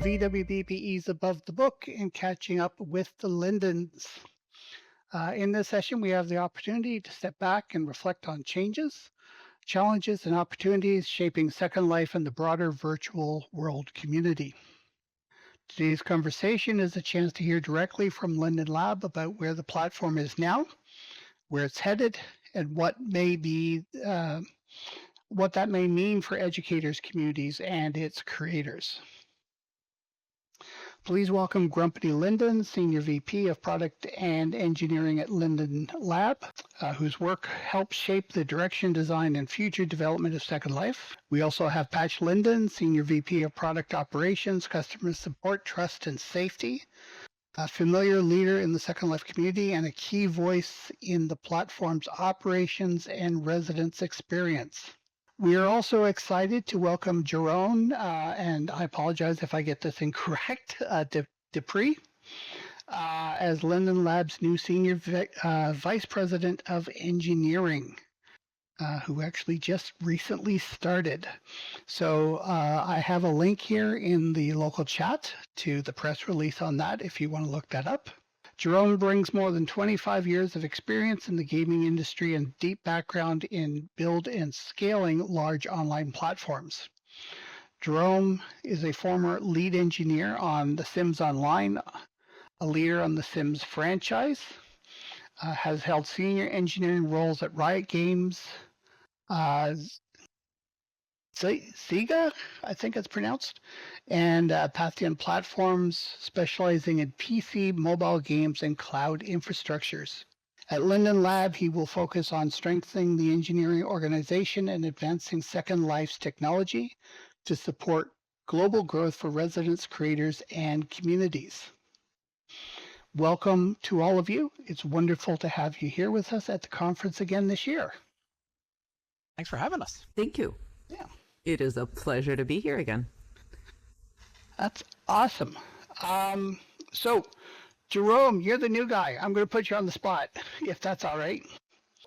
VWBPE's Above the Book and Catching Up with the Lindens. In this session, we have the opportunity to step back and reflect on changes, challenges, and opportunities shaping Second Life and the broader virtual world community. Today's conversation is a chance to hear directly from Linden Lab about where the platform is now, where it's headed, and what that may mean for educators, communities, and its creators. Please welcome Grumpity Linden, Senior VP of Product and Engineering at Linden Lab, whose work helps shape the direction, design, and future development of Second Life. We also have Patch Linden, Senior VP of Product Operations, Customer Support, Trust, and Safety, a familiar leader in the Second Life community and a key voice in the platform's operations and residents' experience. We are also excited to welcome Jerome, and I apologize if I get this incorrect, Despret, as Linden Lab's new Senior Vice President of Engineering, who actually just recently started. So I have a link here in the local chat to the press release on that if you want to look that up. Jerome brings more than 25 years of experience in the gaming industry and deep background in build and scaling large online platforms. Jerome is a former lead engineer on The Sims Online, a leader on the Sims franchise, has held senior engineering roles at Riot Games, Sega, I think it's pronounced, and Pantheon Platforms, specializing in PC, mobile games, and cloud infrastructures. At Linden Lab, he will focus on strengthening the engineering organization and advancing Second Life's technology to support global growth for residents, creators, and communities. Welcome to all of you. It's wonderful to have you here with us at the conference again this year. Thanks for having us. Thank you. Yeah. It is a pleasure to be here again. That's awesome. So, Jerome, you're the new guy. I'm going to put you on the spot, if that's all right.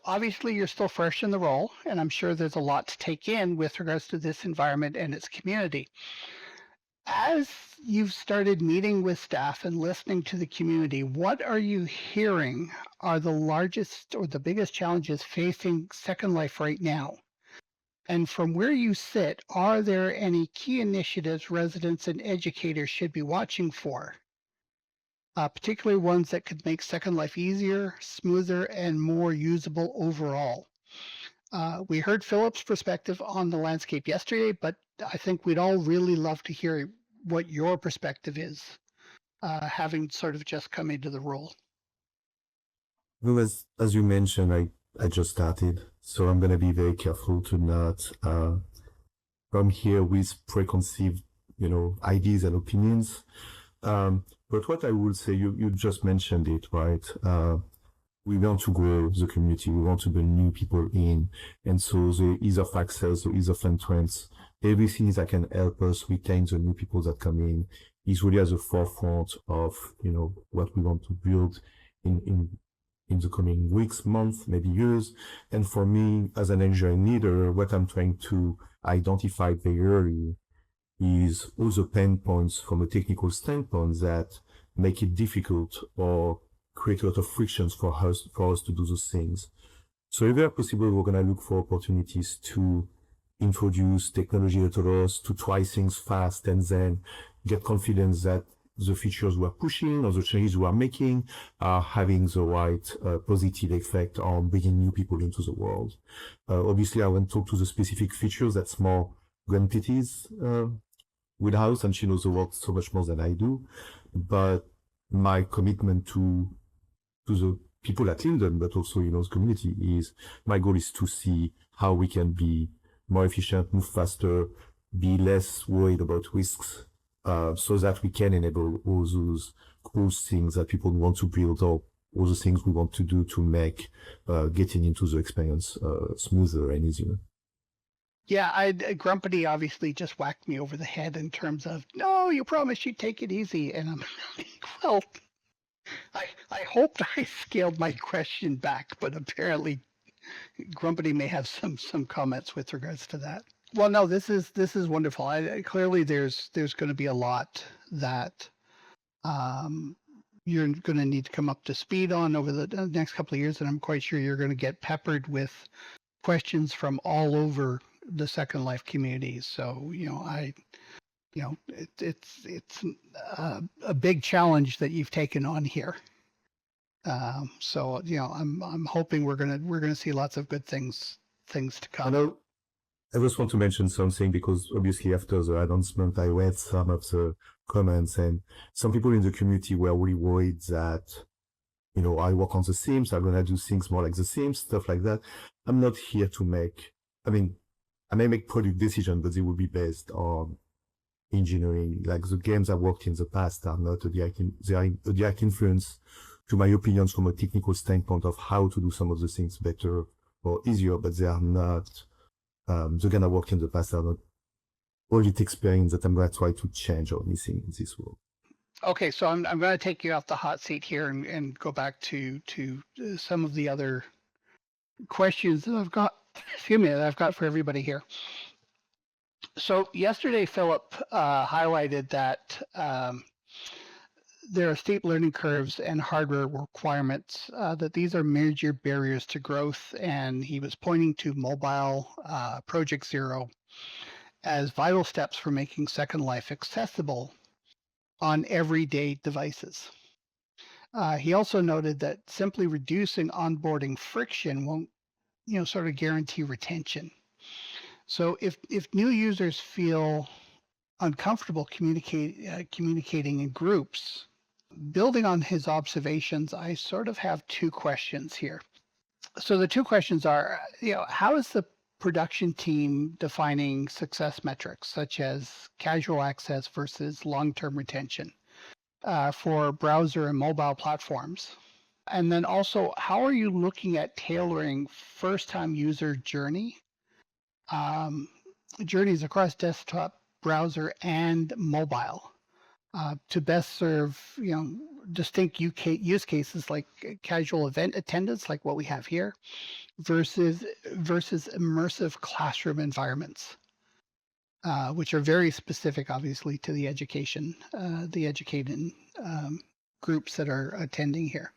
Obviously, you're still fresh in the role, and I'm sure there's a lot to take in with regards to this environment and its community. As you've started meeting with staff and listening to the community, what are you hearing are the largest or the biggest challenges facing Second Life right now? And from where you sit, are there any key initiatives residents and educators should be watching for, particularly ones that could make Second Life easier, smoother, and more usable overall? We heard Philip's perspective on the landscape yesterday, but I think we'd all really love to hear what your perspective is, having sort of just come into the role. Well, as you mentioned, I just started, so I'm going to be very careful to not come here with preconceived, ideas and opinions. But what I would say, you just mentioned it, right? We want to grow the community. We want to bring new people in. And so the ease of access, the ease of entrance, everything that can help us retain the new people that come in is really at the forefront of, what we want to build in the coming weeks, months, maybe years. And for me, as an engineering leader, what I'm trying to identify very early is all the pain points from a technical standpoint that make it difficult or create a lot of frictions for us to do those things. So if they are possible, we're going to look for opportunities to introduce technology that allows us to try things fast and then get confidence that the features we're pushing or the changes we're making are having the right positive effect on bringing new people into the world. Obviously, I won't talk to the specific features. That's more Grumpity's wheelhouse, and she knows the world so much more than I do. But my commitment to the people at Linden, but also, the community is, my goal is to see how we can be more efficient, move faster, be less worried about risks, so that we can enable all those cool things that people want to build, or all the things we want to do to make getting into the experience smoother and easier. Yeah, Grumpity obviously just whacked me over the head in terms of, no, you promised you'd take it easy. And I'm like, well, I hoped I scaled my question back, but apparently Grumpity may have some comments with regards to that. Well, no, this is wonderful. Clearly, there's going to be a lot that you're going to need to come up to speed on over the next couple of years, and I'm quite sure you're going to get peppered with questions from all over the Second Life communities. So, it's a big challenge that you've taken on here. So, I'm hoping we're gonna see lots of good things to I come. know. I just want to mention something because obviously after the announcement, I read some of the comments, and some people in the community were really worried that, I work on the Sims, I'm going to do things more like the Sims, stuff like that. I'm not here to I may make product decisions, but they will be based on engineering. Like the games I worked in the past are not they are a direct influence to my opinions from a technical standpoint of how to do some of the things better or easier, but they are not. The game I worked in the past are not all it experience that I'm going to try to change or anything in this world. Okay, so I'm going to take you off the hot seat here and go back to some of the other questions that I've got. Excuse me, that I've got for everybody here. So yesterday, Philip highlighted that there are steep learning curves and hardware requirements, that these are major barriers to growth, and he was pointing to mobile Project Zero as vital steps for making Second Life accessible on everyday devices. He also noted that simply reducing onboarding friction won't, sort of guarantee retention. So if new users feel uncomfortable communicating in groups, building on his observations, I sort of have two questions here. So the two questions are, how is the production team defining success metrics such as casual access versus long-term retention for browser and mobile platforms? And then also, how are you looking at tailoring first-time user journeys across desktop, browser, and mobile to best serve, distinct use cases like casual event attendance, like what we have here, versus immersive classroom environments, which are very specific, obviously, to the educated groups that are attending here.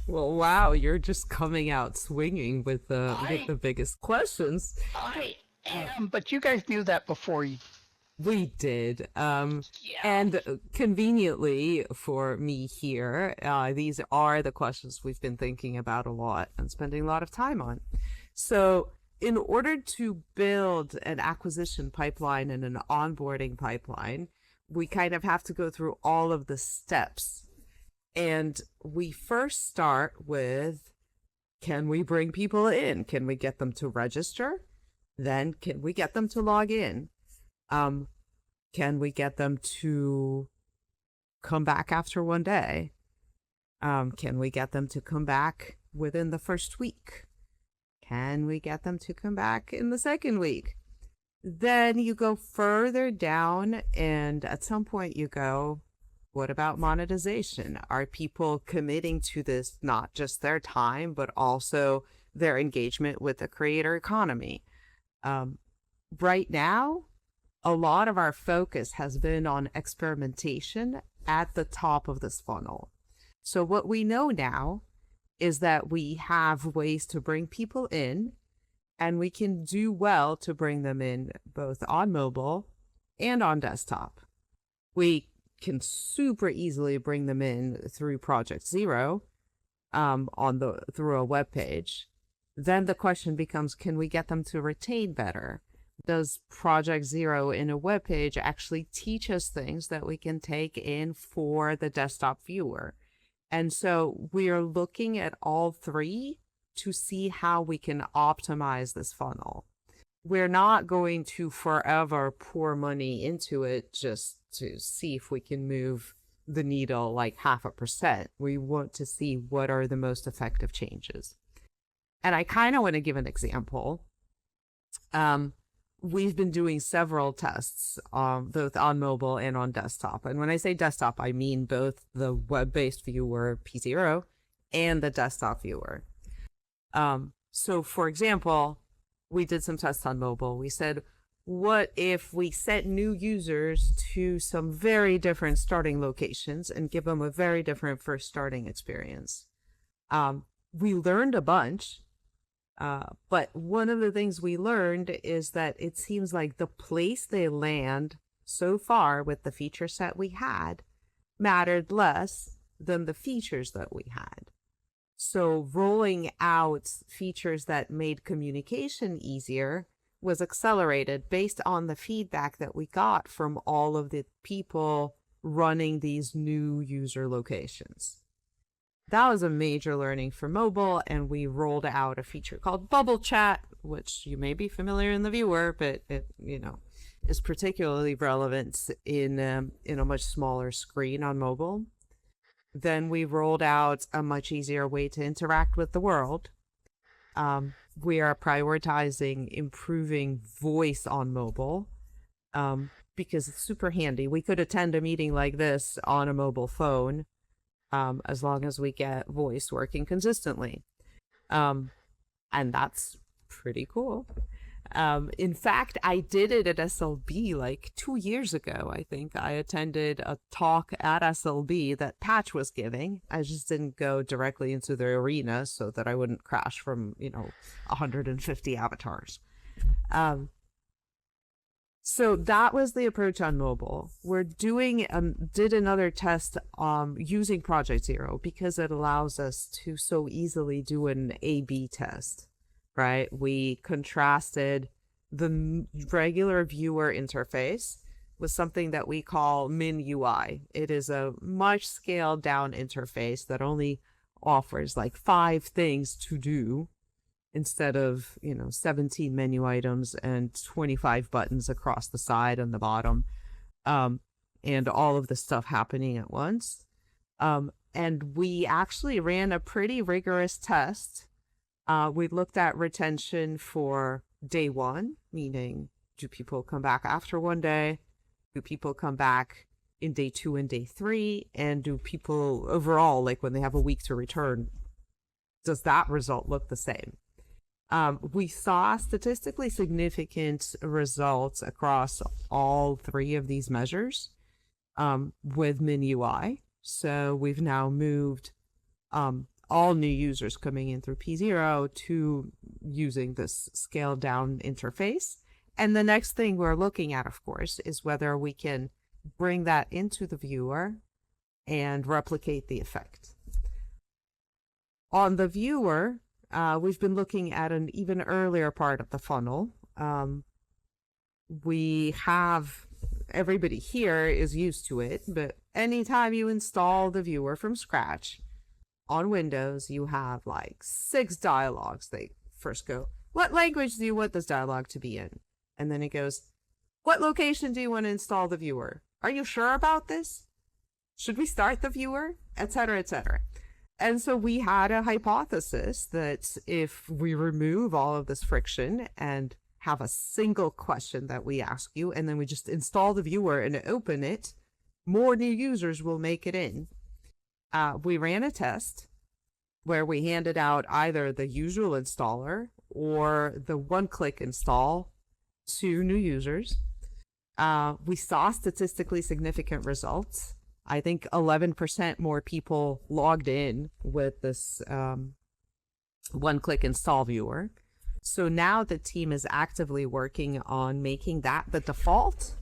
Well, wow, you're just coming out swinging with the biggest questions. I am, but you guys knew that before you. We did. Yeah. And conveniently for me here, these are the questions we've been thinking about a lot and spending a lot of time on. So in order to build an acquisition pipeline and an onboarding pipeline, we kind of have to go through all of the steps. And we first start with, can we bring people in? Can we get them to register? Then can we get them to log in? Can we get them to come back after one day? Can we get them to come back within the first week? Can we get them to come back in the second week? Then you go further down, and at some point you go, what about monetization? Are people committing to this, not just their time, but also their engagement with the creator economy? Right now, a lot of our focus has been on experimentation at the top of this funnel. So what we know now is that we have ways to bring people in, and we can do well to bring them in both on mobile and on desktop. We can super easily bring them in through Project Zero, through a web page. Then the question becomes, can we get them to retain better? Does Project Zero in a web page actually teach us things that we can take in for the desktop viewer? And so we are looking at all three to see how we can optimize this funnel. We're not going to forever pour money into it just to see if we can move the needle like 0.5%. We want to see what are the most effective changes. And I kind of want to give an example. We've been doing several tests, both on mobile and on desktop. And when I say desktop, I mean both the web-based viewer P0 and the desktop viewer. So for example, we did some tests on mobile. We said, what if we sent new users to some very different starting locations and give them a very different first starting experience? We learned a bunch, but one of the things we learned is that it seems like the place they land so far with the feature set we had mattered less than the features that we had. So rolling out features that made communication easier was accelerated based on the feedback that we got from all of the people running these new user locations. That was a major learning for mobile, and we rolled out a feature called Bubble Chat, which you may be familiar in the viewer, but it, is particularly relevant in a much smaller screen on mobile. Then we rolled out a much easier way to interact with the world. We are prioritizing improving voice on mobile because it's super handy. We could attend a meeting like this on a mobile phone as long as we get voice working consistently. And that's pretty cool. In fact, I did it at SLB like 2 years ago. I think I attended a talk at SLB that Patch was giving. I just didn't go directly into the arena so that I wouldn't crash from, 150 avatars. So that was the approach on mobile. We're did another test using Project Zero because it allows us to so easily do an A/B test. Right? We contrasted the regular viewer interface with something that we call Min UI. It is a much scaled down interface that only offers like 5 things to do instead of, 17 menu items and 25 buttons across the side and the bottom, and all of the stuff happening at once. And we actually ran a pretty rigorous test. We looked at retention for day 1, meaning do people come back after 1 day? Do people come back in day 2 and day 3? And do people overall, like when they have a week to return, does that result look the same? We saw statistically significant results across all 3 of these measures with Min UI. So we've now moved all new users coming in through P0 to using this scaled down interface. And the next thing we're looking at, of course, is whether we can bring that into the viewer and replicate the effect. On the viewer, we've been looking at an even earlier part of the funnel. We have, everybody here is used to it, but anytime you install the viewer from scratch, on Windows, you have like 6 dialogues. They first go, what language do you want this dialogue to be in? And then it goes, what location do you want to install the viewer? Are you sure about this? Should we start the viewer? Etc., etc. And so we had a hypothesis that if we remove all of this friction and have a single question that we ask you, and then we just install the viewer and open it, more new users will make it in. We ran a test where we handed out either the usual installer or the one-click install to new users. We saw statistically significant results. I think 11% more people logged in with this one-click install viewer. So now the team is actively working on making that the default.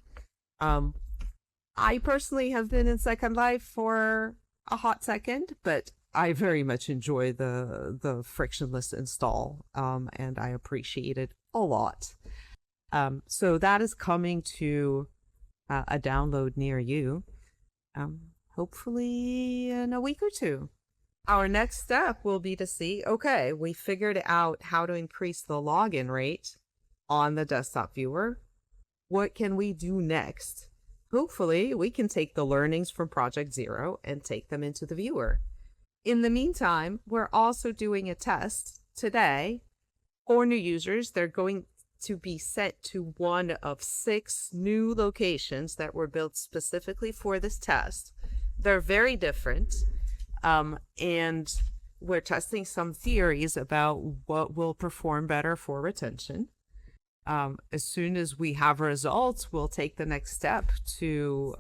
I personally have been in Second Life for a hot second, but I very much enjoy the frictionless install, and I appreciate it a lot. So that is coming to a download near you, hopefully in a week or 2. Our next step will be to see, okay, we figured out how to increase the login rate on the desktop viewer. What can we do next? Hopefully, we can take the learnings from Project Zero and take them into the viewer. In the meantime, we're also doing a test today for new users. They're going to be sent to one of 6 new locations that were built specifically for this test. They're very different, and we're testing some theories about what will perform better for retention. As soon as we have results, we'll take the next step to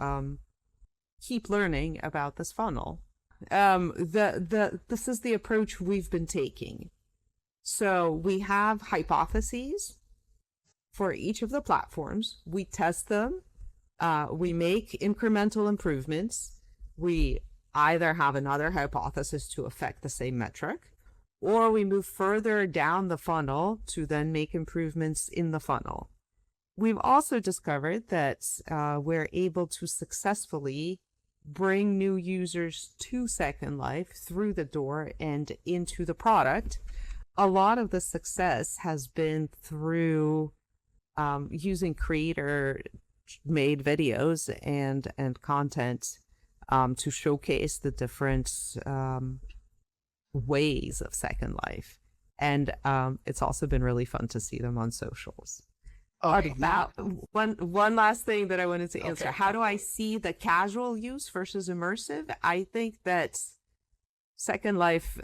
keep learning about this funnel. This is the approach we've been taking. So we have hypotheses for each of the platforms. We test them. We make incremental improvements. We either have another hypothesis to affect the same metric, or we move further down the funnel to then make improvements in the funnel. We've also discovered that we're able to successfully bring new users to Second Life through the door and into the product. A lot of the success has been through using creator-made videos and content to showcase the different ways of Second Life. And it's also been really fun to see them on socials. Okay, Now, one last thing that I wanted to answer. Okay. How do I see the casual use versus immersive? I think that Second Life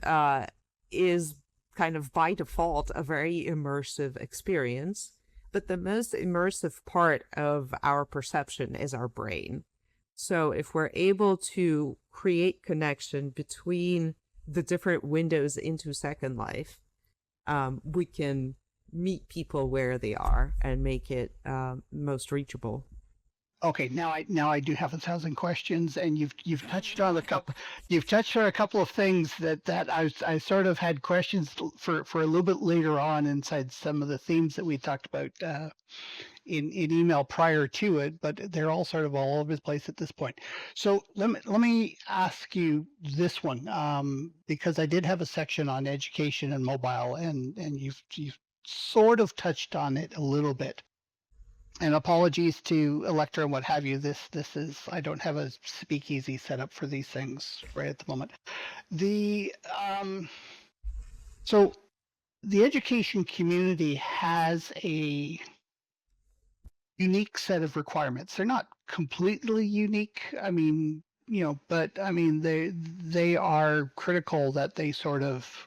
is kind of by default a very immersive experience, but the most immersive part of our perception is our brain. So if we're able to create connection between the different windows into Second Life, we can meet people where they are and make it most reachable. Okay, now I do have 1,000 questions, and you've touched on a couple of things that I sort of had questions for a little bit later on inside some of the themes that we talked about in email prior to it, but they're all sort of all over the place at this point. So let me ask you this one, because I did have a section on education and mobile, and you've sort of touched on it a little bit. And apologies to Electra and what have you. This is, I don't have a speakeasy set up for these things right at the moment. So the education community has a unique set of requirements. They're not completely unique. I mean, but I mean, they are critical that they sort of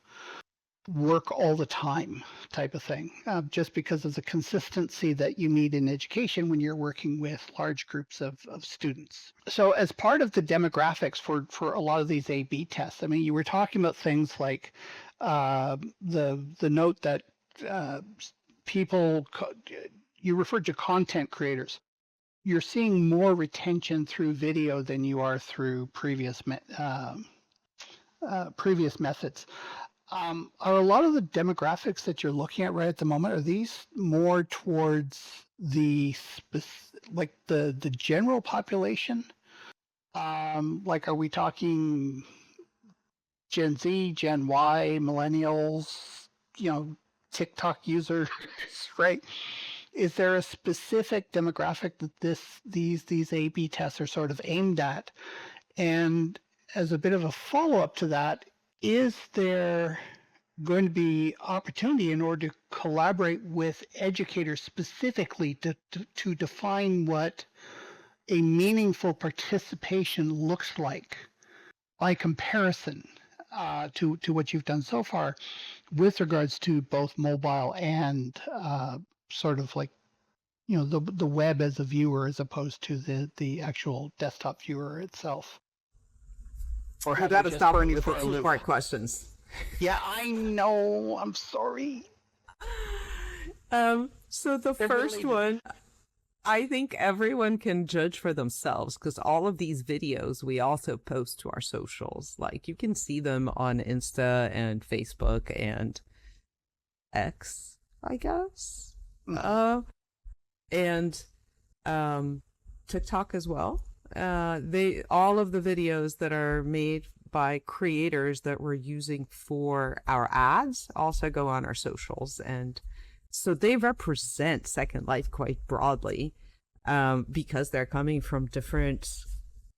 work all the time type of thing, just because of the consistency that you need in education when you're working with large groups of students. So as part of the demographics for a lot of these A/B tests, I mean, you were talking about things like the note that you referred to content creators. You're seeing more retention through video than you are through previous methods. Are a lot of the demographics that you're looking at right at the moment, are these more towards the general population? Like, are we talking Gen Z, Gen Y, millennials, TikTok users, right? Is there a specific demographic that these A/B tests are sort of aimed at? And as a bit of a follow-up to that, is there going to be opportunity in order to collaborate with educators specifically to define what a meaningful participation looks like by comparison to what you've done so far with regards to both mobile and sort of like the web as a viewer as opposed to the actual desktop viewer itself? Or You got to stop me with the two-part questions. Yeah, I know. I'm sorry. So the first one, I think everyone can judge for themselves, because all of these videos we also post to our socials. Like, you can see them on Insta and Facebook and X, I guess. And TikTok as well. All of the videos that are made by creators that we're using for our ads also go on our socials, and so they represent Second Life quite broadly, because they're coming from different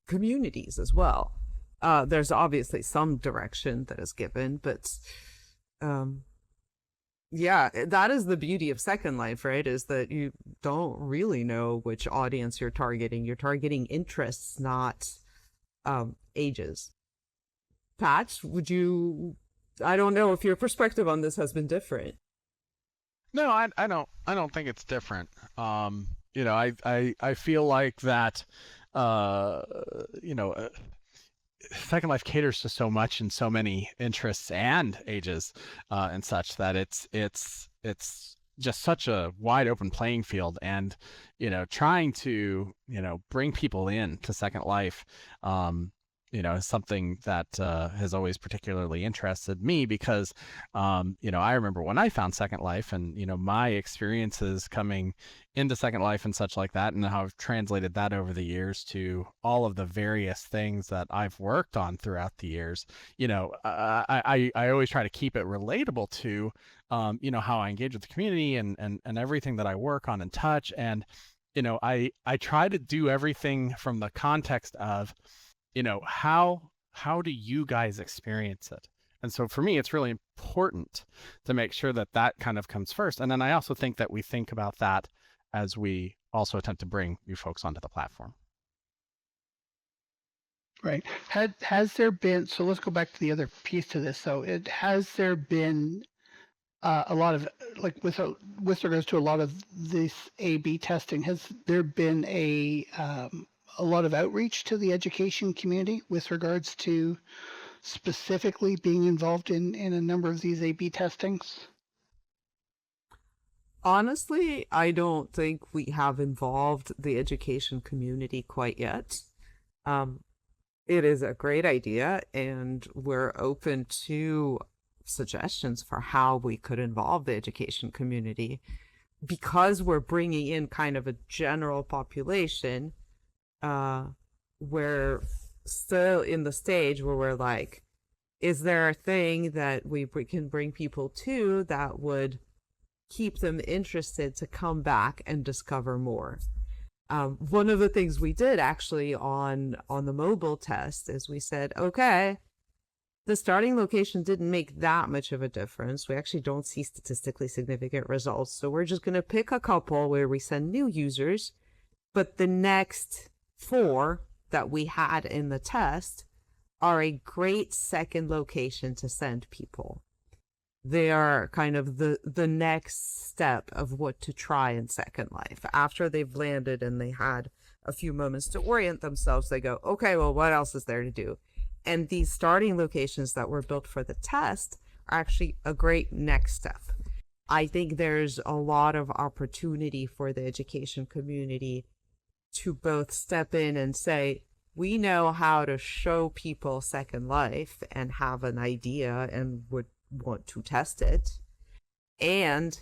communities as well. There's obviously some direction that is given, but yeah, that is the beauty of Second Life, right? Is that you don't really know which audience you're targeting. You're targeting interests, not ages. Pat, I don't know if your perspective on this has been different. No, I don't think it's different. You know, I feel like that, uh, you know, Second Life caters to so much and so many interests and ages, and such that it's just such a wide open playing field. And trying to bring people in to Second Life, is something that has always particularly interested me because I remember when I found Second Life and my experiences coming into Second Life and such like that, and how I've translated that over the years to all of the various things that I've worked on throughout the years. I always try to keep it relatable to how I engage with the community and everything that I work on and touch. And I try to do everything from the context of how do you guys experience it? And so for me, it's really important to make sure that that kind of comes first. And then I also think that we think about that as we also attempt to bring new folks onto the platform. Right. Has there been, so let's go back to the other piece to this. So has there been a lot of, like with regards to a lot of this A/B testing, has there been a lot of outreach to the education community with regards to specifically being involved in a number of these A/B testings? Honestly, I don't think we have involved the education community quite yet. It is a great idea, and we're open to suggestions for how we could involve the education community. Because we're bringing in kind of a general population, we're still in the stage where we're like, is there a thing that we can bring people to that would keep them interested to come back and discover more? One of the things we did actually on the mobile test is we said, okay, the starting location didn't make that much of a difference. We actually don't see statistically significant results. So we're just going to pick a couple where we send new users, but the next 4 that we had in the test are a great second location to send people. They are kind of the next step of what to try in Second Life. After they've landed and they had a few moments to orient themselves, they go, okay, well, what else is there to do? And these starting locations that were built for the test are actually a great next step. I think there's a lot of opportunity for the education community to both step in and say, we know how to show people Second Life and have an idea and would want to test it, and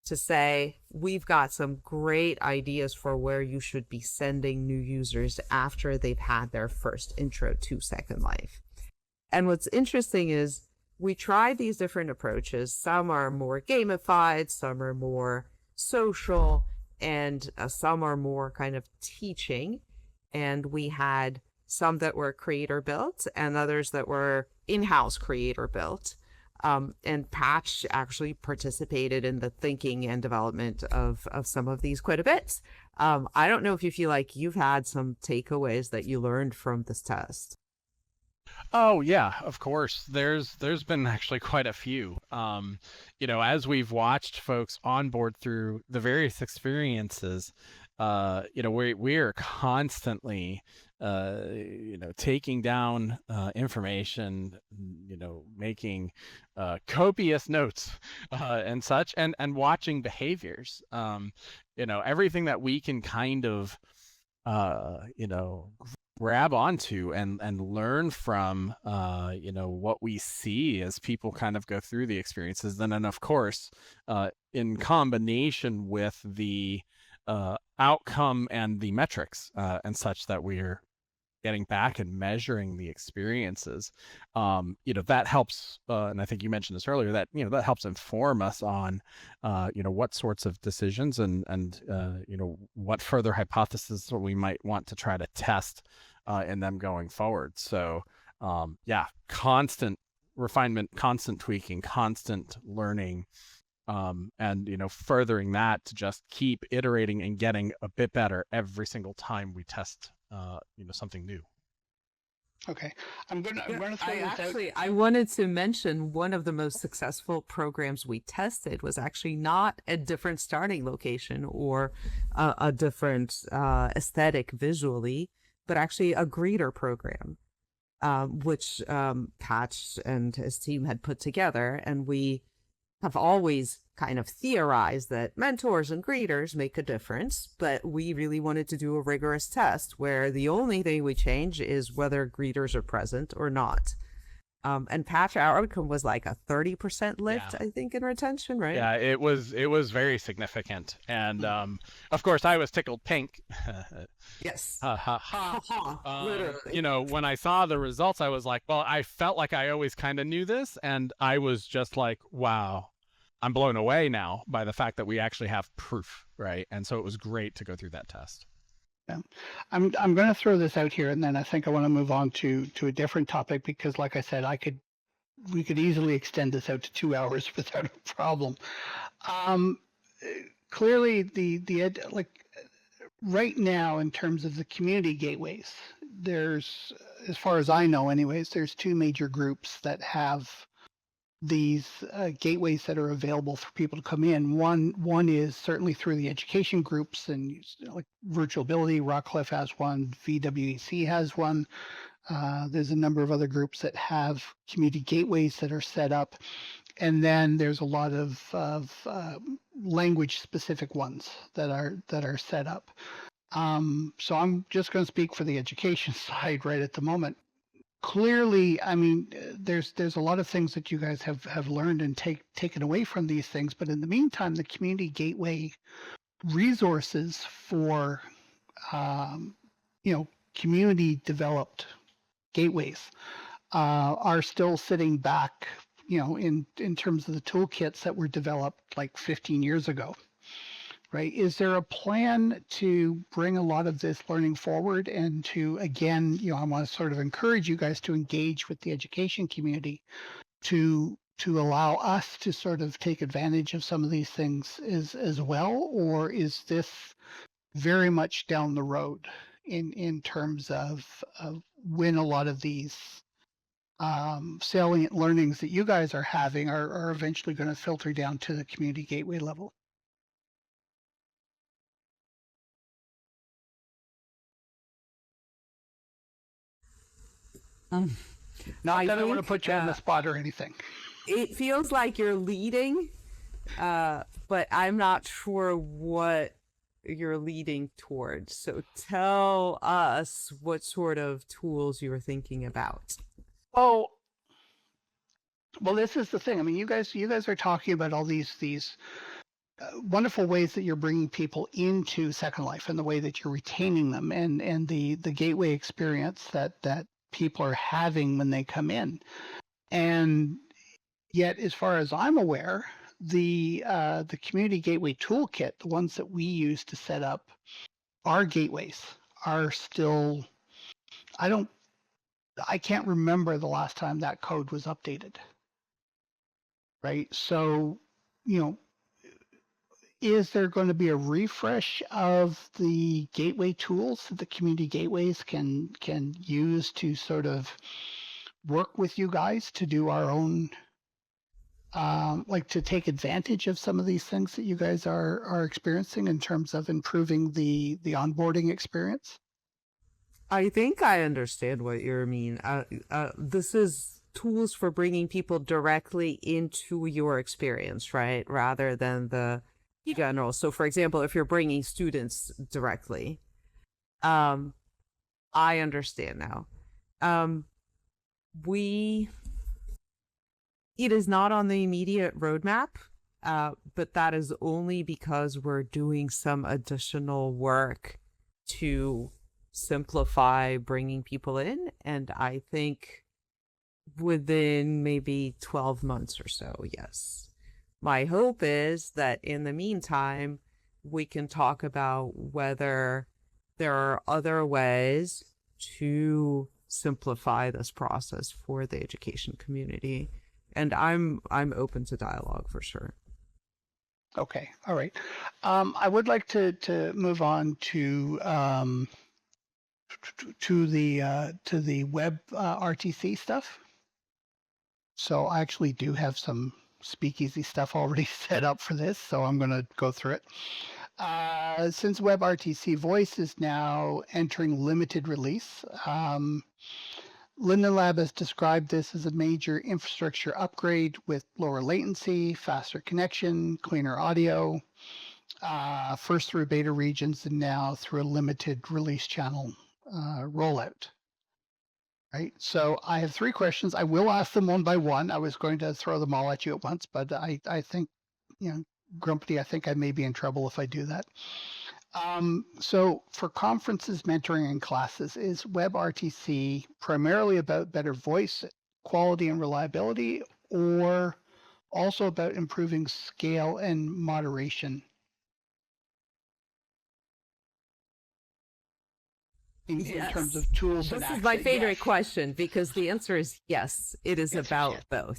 to say, we've got some great ideas for where you should be sending new users after they've had their first intro to Second Life. And what's interesting is we tried these different approaches. Some are more gamified, some are more social, and some are more kind of teaching. And we had some that were creator built and others that were in-house creator built. And Patch actually participated in the thinking and development of some of these quite a bit. I don't know if you feel like you've had some takeaways that you learned from this test. Oh yeah, of course. There's been actually quite a few. As we've watched folks on board through the various experiences, we're constantly taking down information, making copious notes and such, and watching behaviors. Everything that we can kind of grab onto and learn from what we see as people kind of go through the experiences. Then, and of course, in combination with the outcome and the metrics and such that we're getting back and measuring the experiences, that helps, and I think you mentioned this earlier, that that helps inform us on what sorts of decisions and what further hypotheses we might want to try to test in them going forward. So constant refinement, constant tweaking, constant learning, and furthering that to just keep iterating and getting a bit better every single time we test something new. Okay. I'm gonna throw I this out. actually I wanted to mention one of the most successful programs we tested was actually not a different starting location or a different aesthetic visually, but actually a greeter program, which Patch and his team had put together, and we have always kind of theorized that mentors and greeters make a difference, but we really wanted to do a rigorous test where the only thing we change is whether greeters are present or not. And Patch, our outcome was like a 30% lift, Yeah. I think, in retention, right? Yeah, it was very significant, and of course I was tickled pink. Yes. Ha ha ha. Literally. You know, when I saw the results, I was like, well, I felt like I always kind of knew this, and I was just like, wow, I'm blown away now by the fact that we actually have proof, right? And so it was great to go through that test. Yeah. I'm going to throw this out here, and then I think I want to move on to a different topic because, like I said, we could easily extend this out to 2 hours without a problem. Clearly, right now, in terms of the community gateways, there's, as far as I know, anyways, there's two major groups that have these gateways that are available for people to come in. One is certainly through the education groups, and like Virtualability, Rockcliffe has one, VWEC has one. There's a number of other groups that have community gateways that are set up, and then there's a lot of language-specific ones that are set up. So I'm just going to speak for the education side right at the moment. Clearly, I mean, there's a lot of things that you guys have learned and taken away from these things, but in the meantime, the community gateway resources for community developed gateways are still sitting back, in terms of the toolkits that were developed like 15 years ago. Right. Is there a plan to bring a lot of this learning forward and to, again, I want to sort of encourage you guys to engage with the education community to allow us to sort of take advantage of some of these things as well? Or is this very much down the road in terms of when a lot of these salient learnings that you guys are having are eventually going to filter down to the community gateway level? Not that I want to put you on the spot or anything. It feels like you're leading, but I'm not sure what you're leading towards. So tell us what sort of tools you were thinking about. Oh, well, this is the thing. I mean, you guys are talking about all these wonderful ways that you're bringing people into Second Life and the way that you're retaining them, and the gateway experience that people are having when they come in. And yet, as far as I'm aware, the community gateway toolkit, the ones that we use to set up our gateways, are still, I can't remember the last time that code was updated. Right? So, is there going to be a refresh of the gateway tools that the community gateways can use to sort of work with you guys to do our own, like to take advantage of some of these things that you guys are experiencing in terms of improving the onboarding experience? I think I understand what you mean. This is tools for bringing people directly into your experience, right? Rather than the general. So, for example, if you're bringing students directly, I understand now. It is not on the immediate roadmap, but that is only because we're doing some additional work to simplify bringing people in. And I think within maybe 12 months or so, yes. My hope is that in the meantime, we can talk about whether there are other ways to simplify this process for the education community. And I'm open to dialogue for sure. Okay. All right. I would like to move on to to the web RTC stuff. So I actually do have some speakeasy stuff already set up for this, so I'm going to go through it. Since WebRTC Voice is now entering limited release, Linden Lab has described this as a major infrastructure upgrade with lower latency, faster connection, cleaner audio, first through beta regions and now through a limited release channel rollout. Right. So I have 3 questions. I will ask them one by one. I was going to throw them all at you at once, but I think, Grumpity, I think I may be in trouble if I do that. So for conferences, mentoring, and classes, is WebRTC primarily about better voice quality and reliability, or also about improving scale and moderation? In terms of tools and This access? is my favorite Yes. question, because the answer is yes. It is Yes, about yes. both.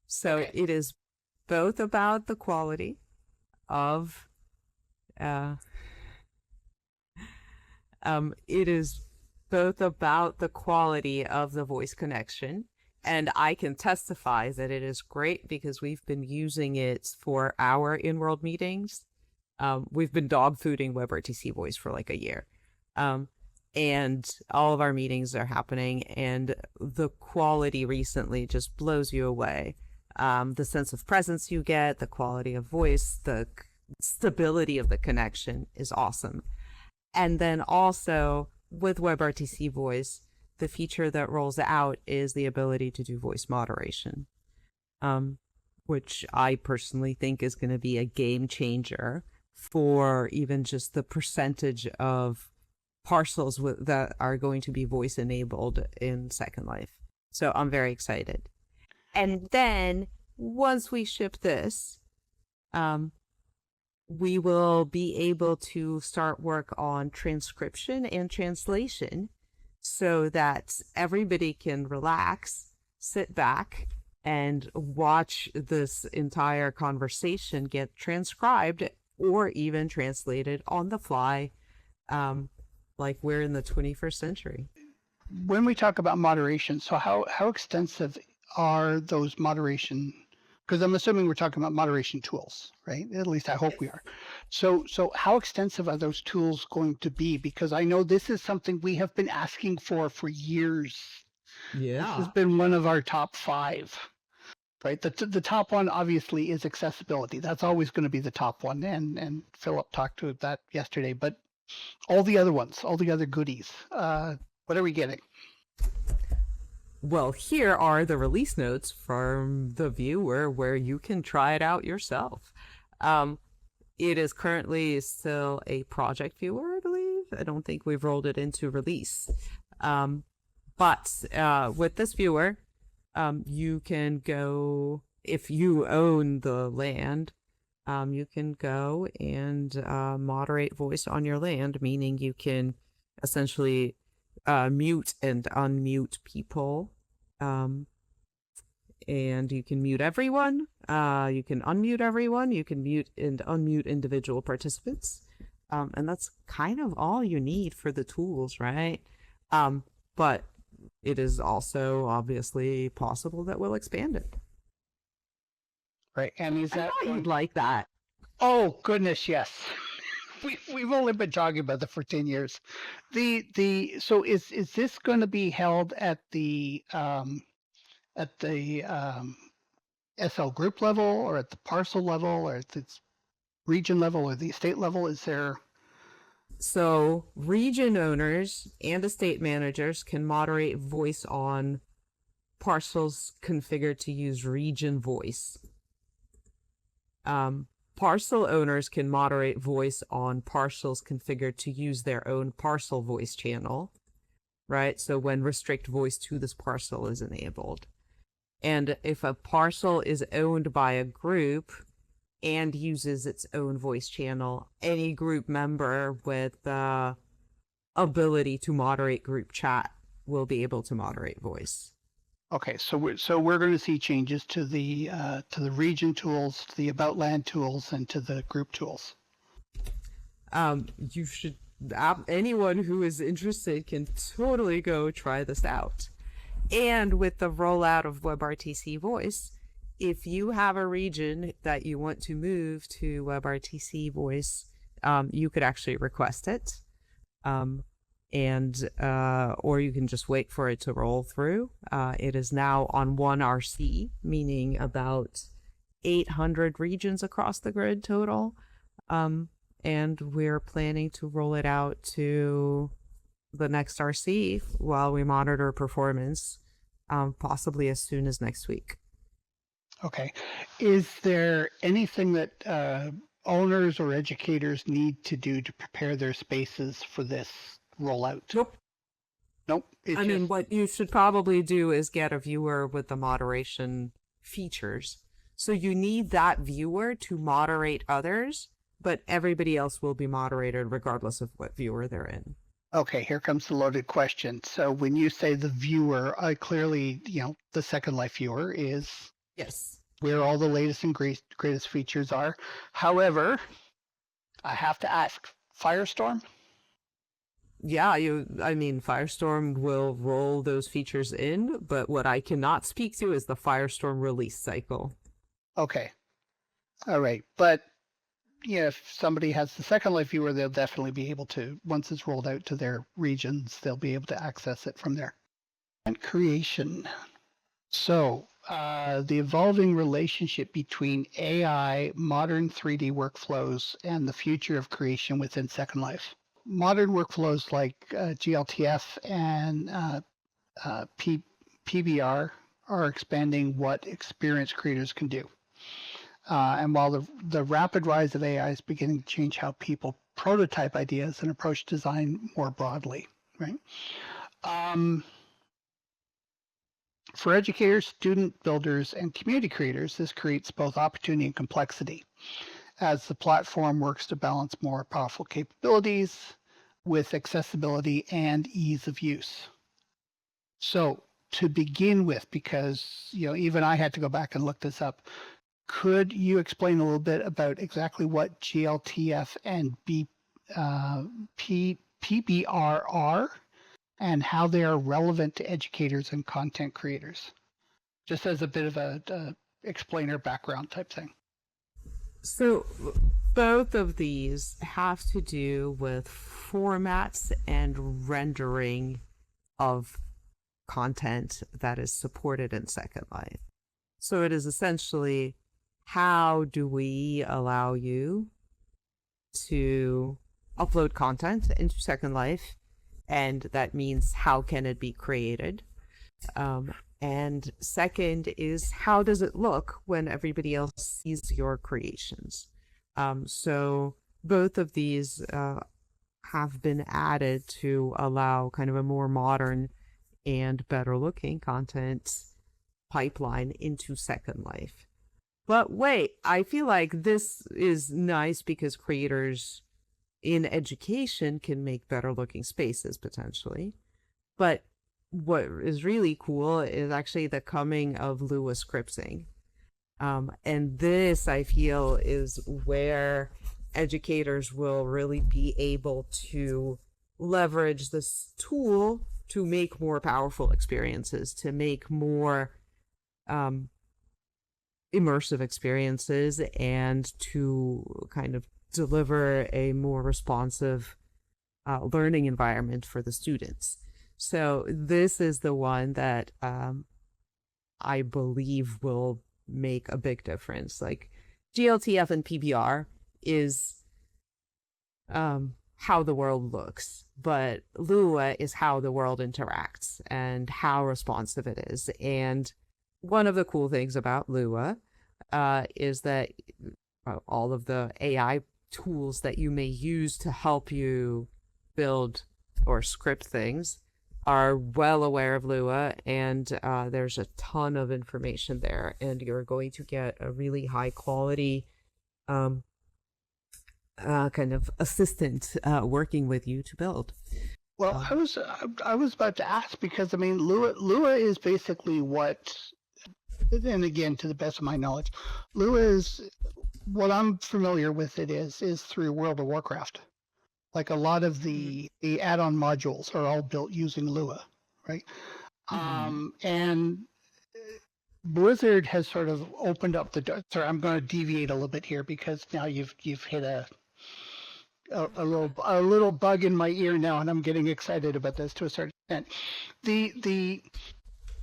So Okay. it is both about the quality of it is both about the quality of the voice connection, and I can testify that it is great because we've been using it for our in-world meetings. We've been dog fooding WebRTC Voice for like a year. And all of our meetings are happening, and the quality recently just blows you away. The sense of presence you get, the quality of voice, the stability of the connection is awesome. And then also with WebRTC Voice, the feature that rolls out is the ability to do voice moderation, which I personally think is going to be a game changer for even just the percentage of parcels that are going to be voice enabled in Second Life. So I'm very excited. And then once we ship this, we will be able to start work on transcription and translation so that everybody can relax, sit back, and watch this entire conversation get transcribed or even translated on the fly, like we're in the 21st century. When we talk about moderation, so how extensive are those moderation? Because I'm assuming we're talking about moderation tools, right? At least I hope we are. So how extensive are those tools going to be? Because I know this is something we have been asking for years. This has been one of our top 5, right? The top one obviously is accessibility. That's always going to be the top one, and Philip talked to that yesterday. But all the other ones, all the other goodies, what are we getting? Well, here are the release notes from the viewer where you can try it out yourself. It is currently still a project viewer, I believe. I don't think we've rolled it into release. But with this viewer, you can go, if you own the land, you can go and moderate voice on your land, meaning you can essentially mute and unmute people, and you can mute everyone, you can unmute everyone, you can mute and unmute individual participants, and that's kind of all you need for the tools, right? But it is also obviously possible that we'll expand it. Right, and is I that thought you'd like that. Oh goodness, yes. We've only been talking about that for 10 years. So is this going to be held at the SL group level, or at the parcel level, or at the region level, or the estate level? Is there? So region owners and estate managers can moderate voice on parcels configured to use region voice. Parcel owners can moderate voice on parcels configured to use their own parcel voice channel, right? So when restrict voice to this parcel is enabled. And if a parcel is owned by a group and uses its own voice channel, any group member with the ability to moderate group chat will be able to moderate voice. Okay, so we're going to see changes to the region tools, to the about land tools, and to the group tools. You should anyone who is interested can totally go try this out. And with the rollout of WebRTC Voice, if you have a region that you want to move to WebRTC Voice, you could actually request it. Or you can just wait for it to roll through. It is now on 1RC, meaning about 800 regions across the grid total. And we're planning to roll it out to the next RC while we monitor performance, possibly as soon as next week. Okay. Is there anything that owners or educators need to do to prepare their spaces for this rollout? Nope. Nope. I mean, what you should probably do is get a viewer with the moderation features. So you need that viewer to moderate others, but everybody else will be moderated regardless of what viewer they're in. Okay, here comes the loaded question. So when you say the viewer, clearly, the Second Life viewer is Yes. where all the latest and greatest features are. However, I have to ask, Firestorm? Yeah, Firestorm will roll those features in, but what I cannot speak to is the Firestorm release cycle. Okay. All right. But if somebody has the Second Life viewer, they'll definitely be able to, once it's rolled out to their regions, they'll be able to access it from there. And creation. So the evolving relationship between AI, modern 3D workflows, and the future of creation within Second Life. Modern workflows like GLTF and PBR are expanding what experienced creators can do. And while the rapid rise of AI is beginning to change how people prototype ideas and approach design more broadly, right? For educators, student builders, and community creators, this creates both opportunity and complexity as the platform works to balance more powerful capabilities with accessibility and ease of use. So to begin with, because even I had to go back and look this up, could you explain a little bit about exactly what GLTF and PBR are and how they are relevant to educators and content creators? Just as a bit of a explainer background type thing. So both of these have to do with formats and rendering of content that is supported in Second Life. So it is essentially, how do we allow you to upload content into Second Life? And that means, how can it be created? And second is, how does it look when everybody else sees your creations? So both of these have been added to allow kind of a more modern and better looking content pipeline into Second Life. But wait, I feel like this is nice because creators in education can make better looking spaces potentially. But what is really cool is actually the coming of Lua scripting. And this, I feel, is where educators will really be able to leverage this tool to make more powerful experiences, to make more immersive experiences, and to kind of deliver a more responsive learning environment for the students. So this is the one that I believe will make a big difference. Like GLTF and PBR is how the world looks, but Lua is how the world interacts and how responsive it is. And one of the cool things about Lua is that all of the AI tools that you may use to help you build or script things are well aware of Lua, and there's a ton of information there, and you're going to get a really high quality kind of assistant working with you to build. Well, I was about to ask, because I mean, Lua is basically what, and again, to the best of my knowledge, Lua is what I'm familiar with. It is through World of Warcraft. Like a lot of the add-on modules are all built using Lua, right? And Blizzard has sort of opened up the door. Sorry, I'm going to deviate a little bit here because now you've hit a little bug in my ear now, and I'm getting excited about this to a certain extent. The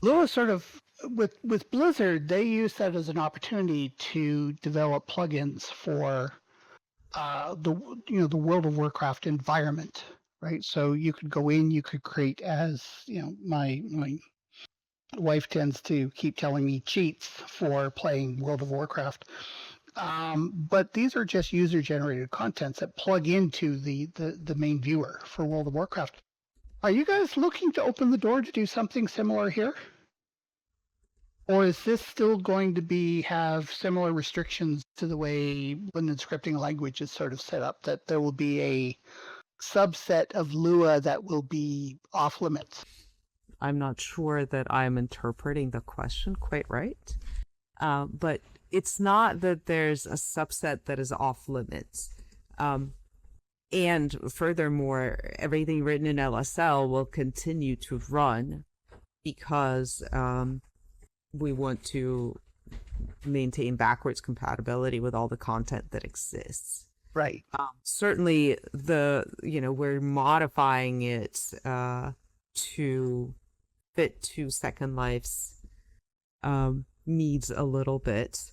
Lua sort of with Blizzard, they use that as an opportunity to develop plugins for the World of Warcraft environment, right? So you could go in, you could create, as my wife tends to keep telling me, cheats for playing World of Warcraft. But these are just user-generated contents that plug into the main viewer for World of Warcraft. Are you guys looking to open the door to do something similar here? Or is this still going to have similar restrictions to the way Linden scripting language is sort of set up, that there will be a subset of Lua that will be off limits? I'm not sure that I'm interpreting the question quite right. But it's not that there's a subset that is off limits. And furthermore, everything written in LSL will continue to run because we want to maintain backwards compatibility with all the content that exists. Right. Certainly, we're modifying it to fit to Second Life's needs a little bit,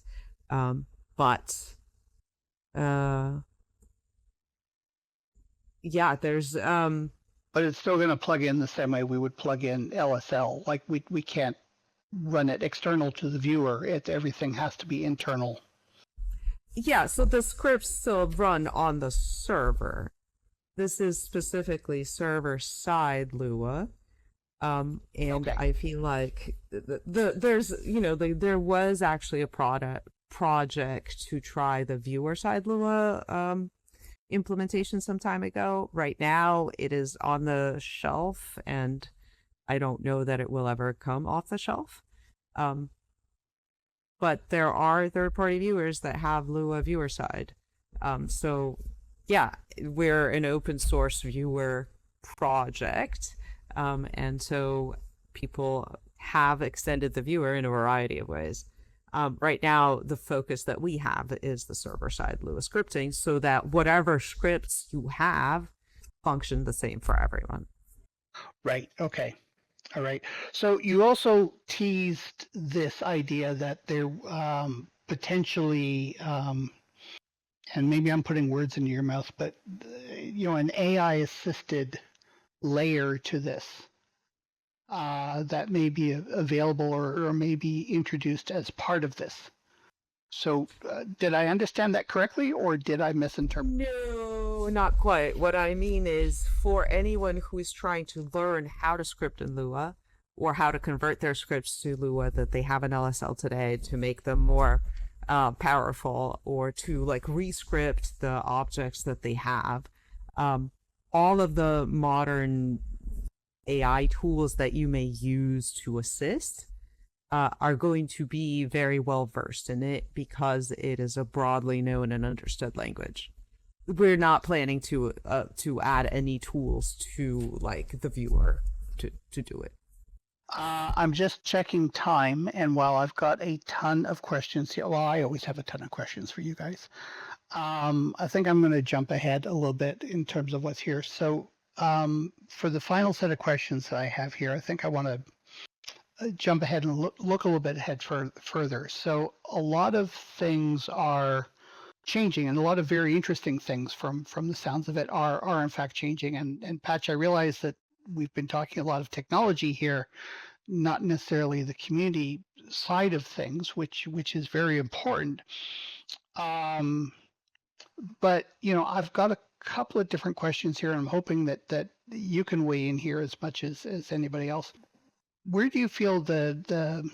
but yeah, there's But it's still going to plug in the same way we would plug in LSL. Like we can't run it external to the viewer. Everything has to be internal. Yeah, so the scripts still run on the server. This is specifically server-side Lua. And Okay. I feel like there was actually a project to try the viewer-side Lua implementation some time ago. Right now, it is on the shelf, and I don't know that it will ever come off the shelf. But there are third-party viewers that have Lua viewer side. So yeah, we're an open source viewer project. And so people have extended the viewer in a variety of ways. Right now, the focus that we have is the server-side Lua scripting, so that whatever scripts you have function the same for everyone. Right. Okay. All right. So you also teased this idea that there potentially, and maybe I'm putting words into your mouth, but an AI-assisted layer to this that may be available or may be introduced as part of this. So did I understand that correctly, or did I misinterpret? No, not quite. What I mean is, for anyone who is trying to learn how to script in Lua, or how to convert their scripts to Lua that they have in LSL today to make them more powerful, or to rescript the objects that they have, all of the modern AI tools that you may use to assist are going to be very well versed in it, because it is a broadly known and understood language. We're not planning to add any tools to the viewer to do it. I'm just checking time, and while I've got a ton of questions here, well, I always have a ton of questions for you guys. I think I'm going to jump ahead a little bit in terms of what's here. So for the final set of questions that I have here, I think I want to jump ahead and look a little bit ahead further. So a lot of things are changing, and a lot of very interesting things from the sounds of it are in fact changing. And Patch, I realize that we've been talking a lot of technology here, not necessarily the community side of things, which is very important. But I've got a couple of different questions here, and I'm hoping that you can weigh in here as much as anybody else. Where do you feel the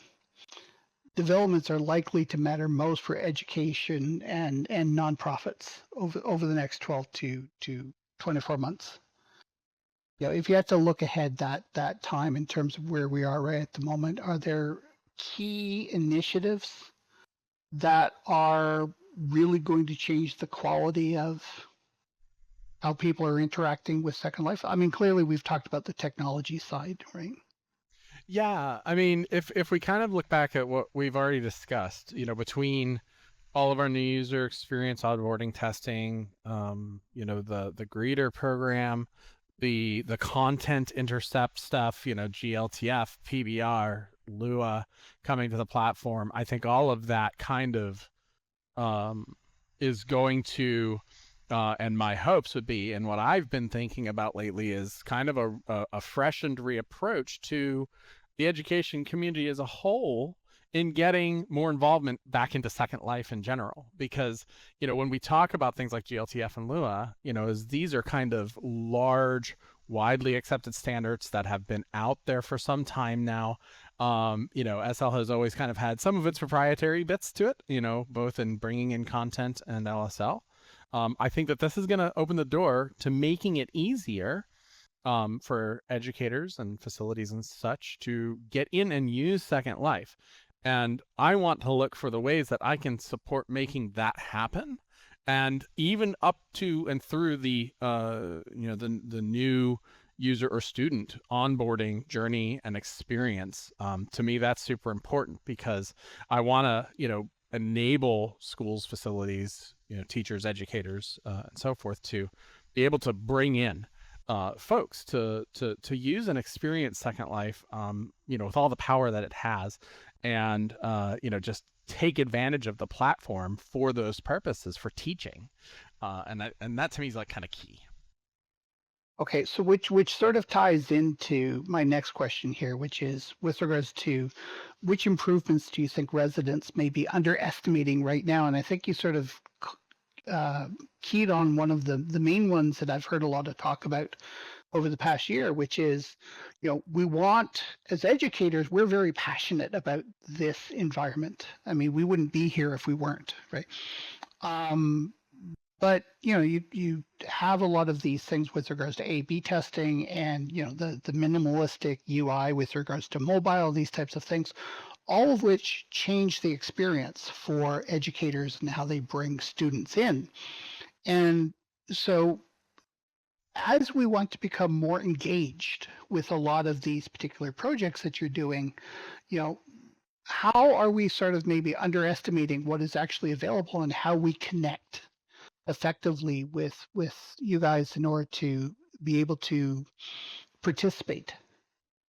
developments are likely to matter most for education and nonprofits over the next 12 to 24 months? If you had to look ahead that time in terms of where we are right at the moment, are there key initiatives that are really going to change the quality of how people are interacting with Second Life? I mean, clearly we've talked about the technology side, right? Yeah, I mean, if we kind of look back at what we've already discussed, between all of our new user experience onboarding testing, the greeter program, the content intercept stuff, GLTF, PBR, Lua coming to the platform, I think all of that kind of is going to, and my hopes would be, and what I've been thinking about lately is kind of a freshened reapproach to the education community as a whole in getting more involvement back into Second Life in general. Because, when we talk about things like GLTF and Lua, as these are kind of large, widely accepted standards that have been out there for some time now. SL has always kind of had some of its proprietary bits to it, both in bringing in content and LSL. I think that this is going to open the door to making it easier for educators and facilities and such to get in and use Second Life. And I want to look for the ways that I can support making that happen. And even up to and through the new user or student onboarding journey and experience. To me, that's super important because I want to, enable schools, facilities, teachers, educators, and so forth to be able to bring in folks to use and experience Second Life, with all the power that it has, and just take advantage of the platform for those purposes for teaching, and that to me is like kind of key. Okay, so which sort of ties into my next question here, which is with regards to which improvements do you think residents may be underestimating right now? And I think you sort of keyed on one of the main ones that I've heard a lot of talk about over the past year, which is, we want, as educators, we're very passionate about this environment. I mean, we wouldn't be here if we weren't, right? But you have a lot of these things with regards to A/B testing and the minimalistic UI with regards to mobile, these types of things, all of which change the experience for educators and how they bring students in. And so as we want to become more engaged with a lot of these particular projects that you're doing, how are we sort of maybe underestimating what is actually available and how we connect effectively with you guys in order to be able to participate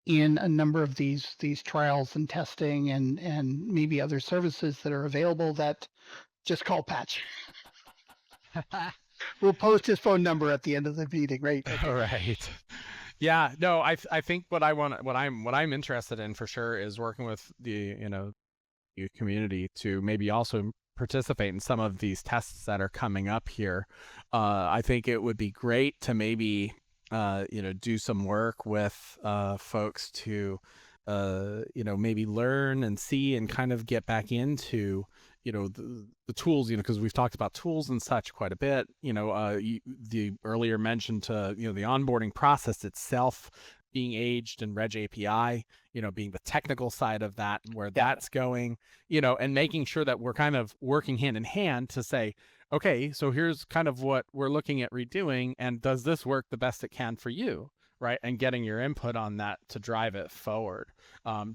in a number of these trials and testing and maybe other services that are available that just call Patch. We'll post his phone number at the end of the meeting, right? Okay. All right. Yeah, no, I think what I'm interested in for sure is working with the community to maybe also participate in some of these tests that are coming up here. I think it would be great to maybe do some work with folks to maybe learn and see and kind of get back into the tools, because we've talked about tools and such quite a bit. The earlier mentioned to the onboarding process itself being aged and Reg API, being the technical side of that and where that's going, and making sure that we're kind of working hand in hand to say, okay, so here's kind of what we're looking at redoing, and does this work the best it can for you, right? And getting your input on that to drive it forward.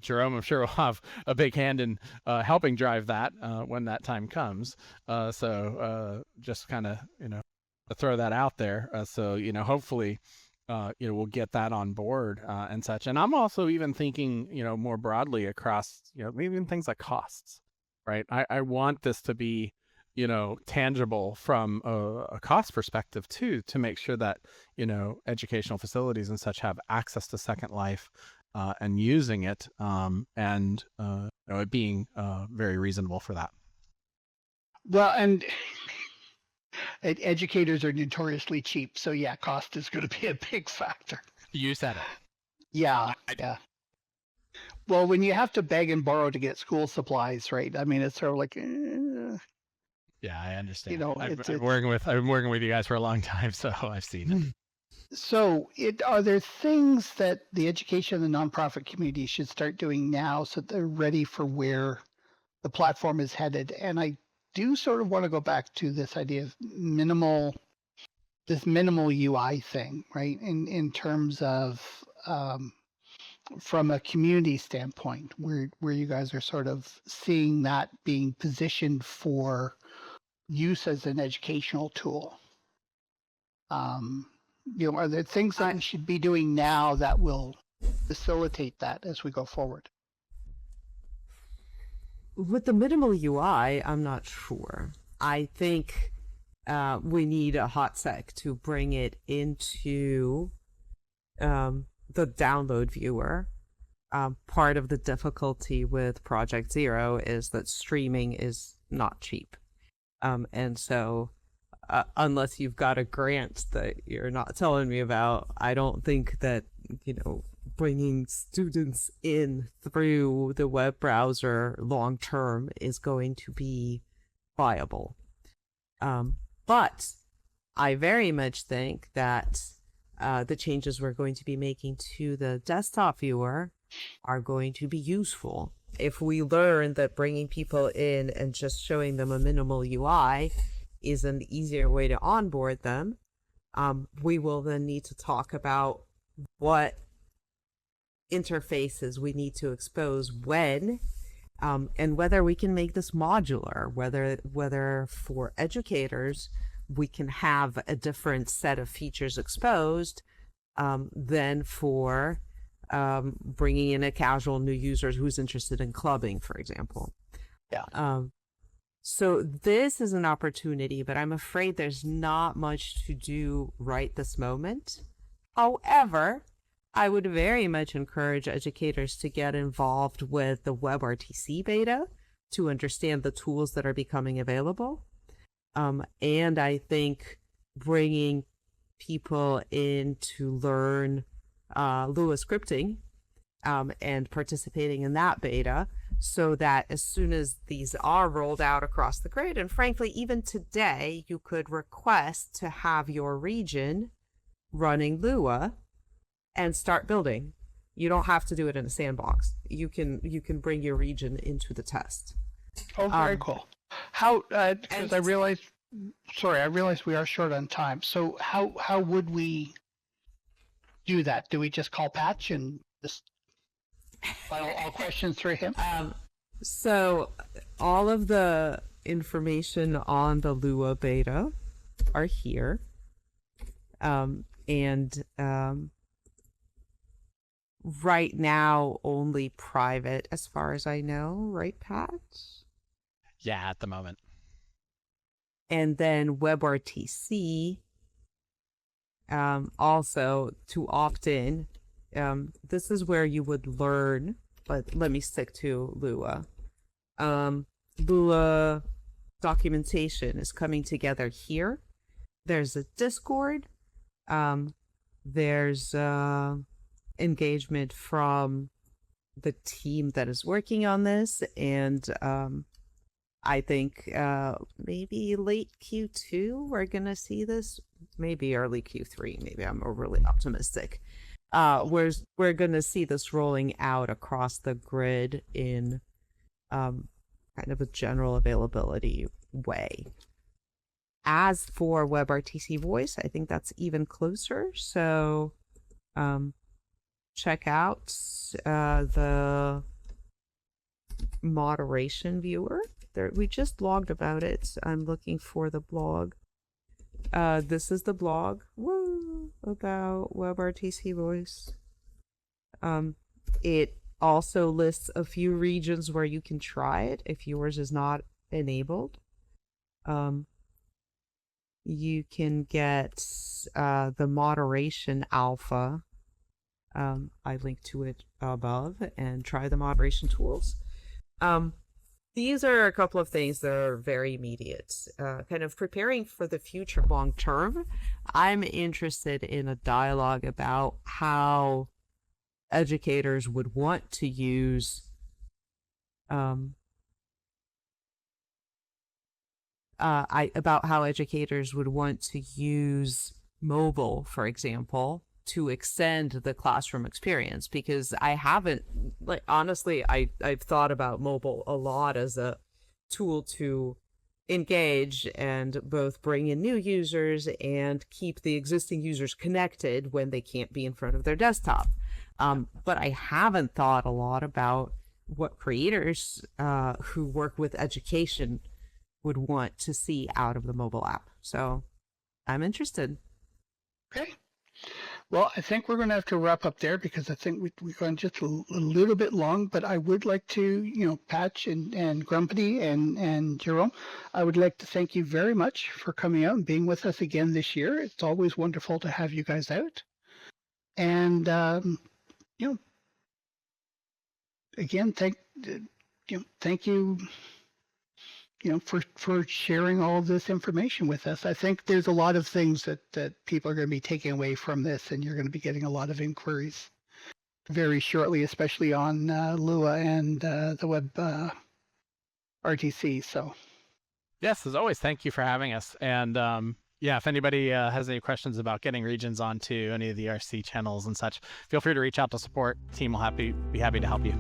Jerome, I'm sure will have a big hand in helping drive that when that time comes. So just kind of, throw that out there. So, hopefully, we'll get that on board and such. And I'm also even thinking, more broadly across, even things like costs, right? I want this to be, tangible from a cost perspective too, to make sure that, educational facilities and such have access to Second Life and using it and it being very reasonable for that. Well, and educators are notoriously cheap. So yeah, cost is going to be a big factor. You said it. Yeah. Yeah. Well, when you have to beg and borrow to get school supplies, right? I mean, it's sort of like, yeah, I understand. I've been working with you guys for a long time, so I've seen it. So are there things that the education and the nonprofit community should start doing now so that they're ready for where the platform is headed? And I do sort of want to go back to this idea of minimal this minimal UI thing, right? In terms of from a community standpoint, where you guys are sort of seeing that being positioned for use as an educational tool. Are there things that we should be doing now that will facilitate that as we go forward? With the minimal UI, I'm not sure. I think we need a hot sec to bring it into the download viewer. Part of the difficulty with Project Zero is that streaming is not cheap. And so unless you've got a grant that you're not telling me about, I don't think that, bringing students in through the web browser long term is going to be viable. But I very much think that the changes we're going to be making to the desktop viewer are going to be useful. If we learn that bringing people in and just showing them a minimal UI is an easier way to onboard them, we will then need to talk about what interfaces we need to expose when, and whether we can make this modular, whether for educators we can have a different set of features exposed than for bringing in a casual new user who's interested in clubbing, for example. Yeah. So this is an opportunity, but I'm afraid there's not much to do right this moment. However, I would very much encourage educators to get involved with the WebRTC beta to understand the tools that are becoming available. And I think bringing people in to learn Lua scripting and participating in that beta, so that as soon as these are rolled out across the grid, and frankly, even today, you could request to have your region running Lua and start building. You don't have to do it in a sandbox. You can bring your region into the test. Oh, very cool. How? Because I realized we are short on time. So how would we do that? Do we just call Patch and just file all questions through him? So all of the information on the Lua beta are here. Right now, only private, as far as I know, right, Pat? Yeah, at the moment. And then WebRTC, also to opt in. This is where you would learn, but let me stick to Lua. Lua documentation is coming together here. There's a Discord. There's engagement from the team that is working on this, and I think maybe late Q2 we're gonna see this, maybe early Q3, maybe I'm overly optimistic. We're gonna see this rolling out across the grid in kind of a general availability way. As for WebRTC Voice, I think that's even closer, so check out the moderation viewer. There, we just blogged about it. I'm looking for the blog. This is the blog about WebRTC Voice. It also lists a few regions where you can try it if yours is not enabled. You can get the moderation alpha. I link to it above, and try the moderation tools. These are a couple of things that are very immediate. Kind of preparing for the future long term, I'm interested in a dialogue about how educators would want to use about how educators would want to use mobile, for example, to extend the classroom experience, because I haven't, like, honestly, I've thought about mobile a lot as a tool to engage and both bring in new users and keep the existing users connected when they can't be in front of their desktop. But I haven't thought a lot about what creators who work with education would want to see out of the mobile app. So I'm interested. Okay. Well, I think we're going to have to wrap up there because I think we've gone just a little bit long, but I would like to, Patch and Grumpity and Jerome, I would like to thank you very much for coming out and being with us again this year. It's always wonderful to have you guys out. And, again, thank you, for sharing all of this information with us. I think there's a lot of things that people are going to be taking away from this, and you're going to be getting a lot of inquiries very shortly, especially on Lua and the web RTC. So, yes, as always, thank you for having us. And if anybody has any questions about getting regions onto any of the RC channels and such, feel free to reach out to support. Team will be happy to help you.